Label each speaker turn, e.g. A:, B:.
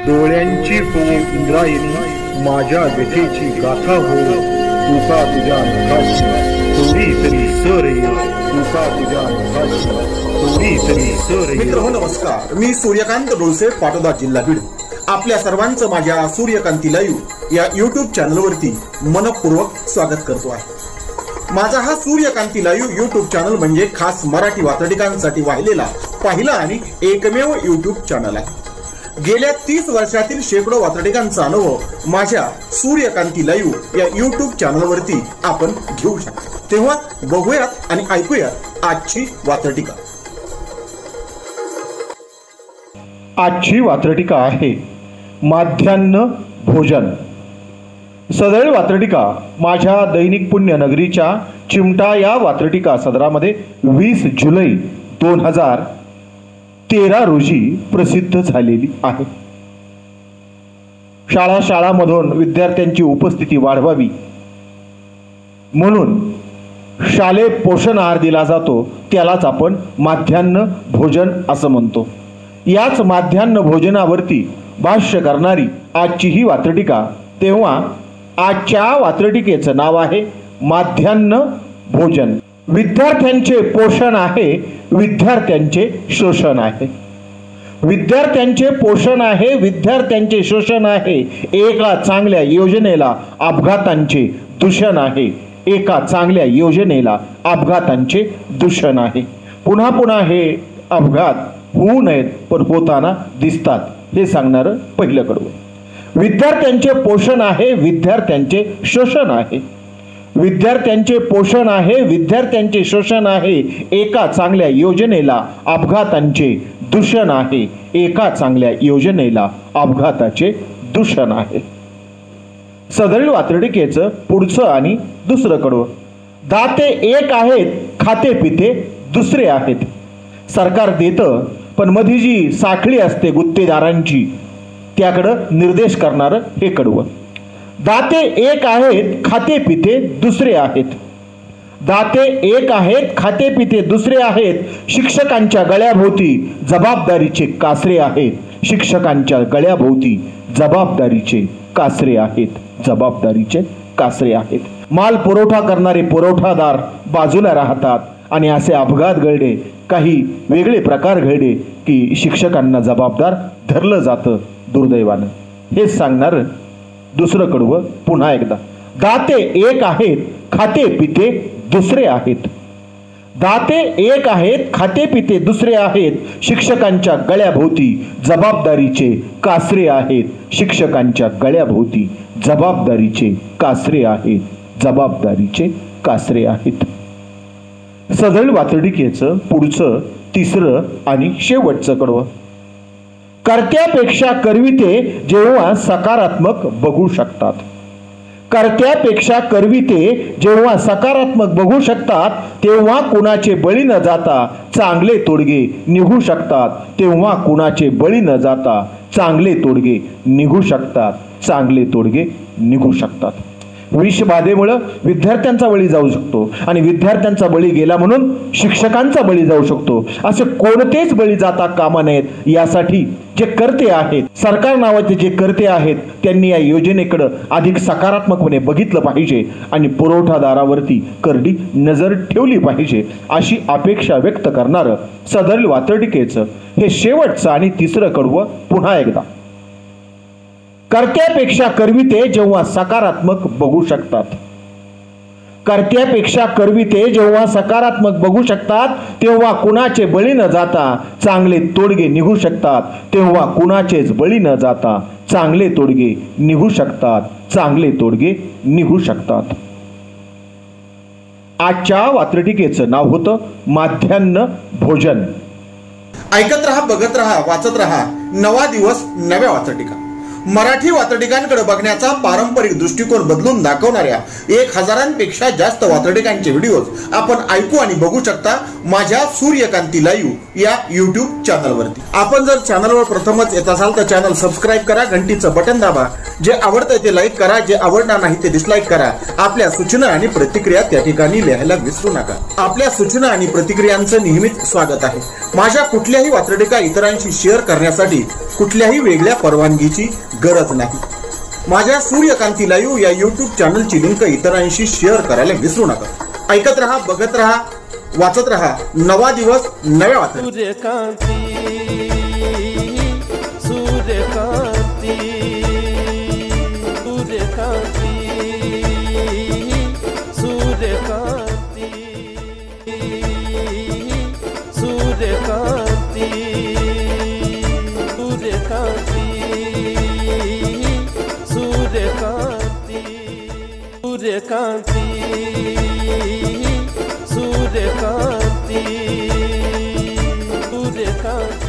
A: डोळ्यांची हो इंद्रायणी, माझ्या व्यथेची गाथा हो, तुका तुझ्या नखाशी थोडी तरी सर ये, तुका तुझ्या नखाशी थोडी तरी सर ये.
B: मित्र हो नमस्कार, मी सूर्यकांत डोळसे, पाटोदा, जिल्हा बीड. आपल्या सर्वांचं माझ्या सूर्यकांती लाईव्ह या यूट्यूब चॅनलवरती मनपूर्वक स्वागत करतो आहे. माझा हा सूर्यकांती लाईव्ह यूट्यूब चॅनल म्हणजे खास मराठी वात्रटिकांसाठी वाहिलेला पहिला आणि एकमेव यूट्यूब चॅनल आहे. गेल्या 30 वर्षातील शेकडो वात्रटिकांचा अनुभव माझ्या सूर्यकांती लाईव्ह या यूट्यूब चॅनलवरती आपण घेऊ शकता. तेव्हा बघूयात आणि ऐकूयात आजची वात्रटिका.
A: आजची वात्रटिका आहे माध्यान्ह भोजन. सदळ वात्रटिका माझ्या दैनिक पुण्यनगरीच्या चिमटा या वात्रटिका सदरामध्ये 20 जुलै 2013 रोजी प्रसिद्ध झालेली आहे. शाळांमधून विद्यार्थ्यांची उपस्थिती वाढवावी म्हणून शालेय पोषण आहार दिला जातो, त्यालाच आपण माध्यान्ह भोजन असं म्हणतो. याच माध्यान्ह भोजनावरती भाष्य करणारी आजची ही वात्रटिका. तेव्हा आजच्या वात्रटिकेचं नाव आहे माध्यान्ह भोजन. विद्यार्थ्यांचे पोषण आहे, विद्यार्थ्यांचे शोषण आहे. विद्यार्थ्यांचे पोषण आहे, विद्यार्थ्यांचे शोषण आहे. एका चांगल्या योजनेला अपघातांचे दूषण आहे. एका चांगल्या योजनेला अपघातांचे दूषण आहे. पुन्हा पुन्हा हे अपघात होऊ नयेत पण होताना दिसतात, हे सांगणारं पहिलं कडवं. विद्यार्थ्यांचे पोषण आहे, विद्यार्थ्यांचे शोषण आहे. विद्यार्थ्यांचे पोषण आहे, विद्यार्थ्यांचे शोषण आहे. एका चांगल्या योजनेला अपघातांचे दूषण आहे. एका चांगल्या योजनेला अपघाताचे दूषण आहे. सदरील वात्रटिकेचं पुढचं आणि दुसरं कडवं. दाते एक आहेत, खाते पिते दुसरे आहेत. सरकार देतं पण मधी जी साखळी असते गुत्तेदारांची, त्याकडं निर्देश करणारं हे कडवं. दाते एक आहेत, खाते पिते दुसरे आहेत. दाते एक आहेत, खाते पिते दुसरे आहेत. शिक्षकांच्या गळ्याभोवती जबाबदारीचे कासरे आहेत. शिक्षकांच्या गळ्याभोवती जबाबदारीचे कासरे आहेत. जबाबदारीचे कासरे आहेत. माल पुरवठा करणारे पुरवठादार बाजूला राहतात आणि असे अपघात घडले, काही वेगळे प्रकार घडले की शिक्षकांना जबाबदार धरलं जातं दुर्दैवानं. हेच सांगणार दुसरं कडवं पुन्हा एकदा. दाते एक आहेत, खाते पिते दुसरे आहेत. दाते एक आहेत, खाते पिते दुसरे आहेत. शिक्षकांच्या गळ्याभोवती जबाबदारीचे कासरे आहेत. शिक्षकांच्या गळ्याभोवती जबाबदारीचे कासरे आहेत. जबाबदारीचे कासरे आहेत. सदळ वात्रटिकेचं पुढचं तिसरं आणि शेवटचं कडवं. कर्त्यापेक्षा करविते जेव्हा सकारात्मक बघू शकतात. कर्त्यापेक्षा करविते जेव्हा सकारात्मक बघू शकतात, तेव्हा कुणाचे बळी न जाता चांगले तोडगे निघू शकतात. तेव्हा कुणाचे बळी न जाता चांगले तोडगे निघू शकतात. चांगले तोडगे निघू शकतात. विषबाधेमुळं विद्यार्थ्यांचा बळी जाऊ शकतो आणि विद्यार्थ्यांचा बळी गेला म्हणून शिक्षकांचा बळी जाऊ शकतो. असे कोणतेच बळी जाता कामा नयेत. यासाठी जे कर्ते आहेत, सरकार नावाचे जे कर्ते आहेत, त्यांनी या योजनेकडे अधिक सकारात्मकपणे बघितलं पाहिजे आणि पुरवठादारावरती करडी नजर ठेवली पाहिजे, अशी अपेक्षा व्यक्त करणारं सदरील वात्रटिकेचं हे शेवटचं आणि तिसरं कडवं पुन्हा एकदा. कर्त्यापेक्षा करविते जेव्हा सकारात्मक बघू शकतात. कर्त्यापेक्षा करविते जेव्हा सकारात्मक बघू शकतात, तेव्हा कुणाचे बळी न जाता चांगले तोडगे निघू शकतात. तेव्हा कुणाचेच बळी न जाता चांगले तोडगे निघू शकतात. चांगले तोडगे निघू शकतात. आजच्या वात्रटिकेचं नाव होतं माध्यान्ह भोजन.
B: ऐकत रहा, बघत रहा, वाचत रहा. नवा दिवस, नव्या वात्रटिका. मराठी वात्रटिकांकडे बघण्याचा पारंपरिक दृष्टिकोन बदलून दाखवणाऱ्या 1000पेक्षा जास्त वात्रटिकांचे व्हिडिओज आपण ऐकू आणि बघू शकता माझ्या सूर्यकांती लाईव्ह या यूट्यूब चॅनलवरती. आपण जर चॅनलवर प्रथमच येत असाल तर चॅनल सबस्क्राईब करा, घंटीचं बटन दाबा. जे आवडतं ते लाईक करा, जे आवडणार नाही ते डिसलाईक करा. आपल्या सूचना आणि प्रतिक्रिया त्या ठिकाणी लिहायला विसरू नका. आपल्या सूचना आणि प्रतिक्रियांचं नेहमीच स्वागत आहे. माझ्या कुठल्याही वात्रटिका इतरांशी शेअर करण्यासाठी कुठल्याही वेगळ्या परवानगीची गरज नाही. माझ्या सूर्यकांती लाईव्ह या युट्यूब चॅनलची लिंक इतरांशी शेअर करायला विसरू नका. ऐकत रहा, बघत रहा, वाचत रहा. नवा दिवस नव्या वाचत.
C: सूर्यकांती सूर्यकांती सूर्यकांती सूर्यकांती सूर्यकांती सूर्यकांती सूर्यकांती सूर्यकांती सूर्यकांती सूर्यकांती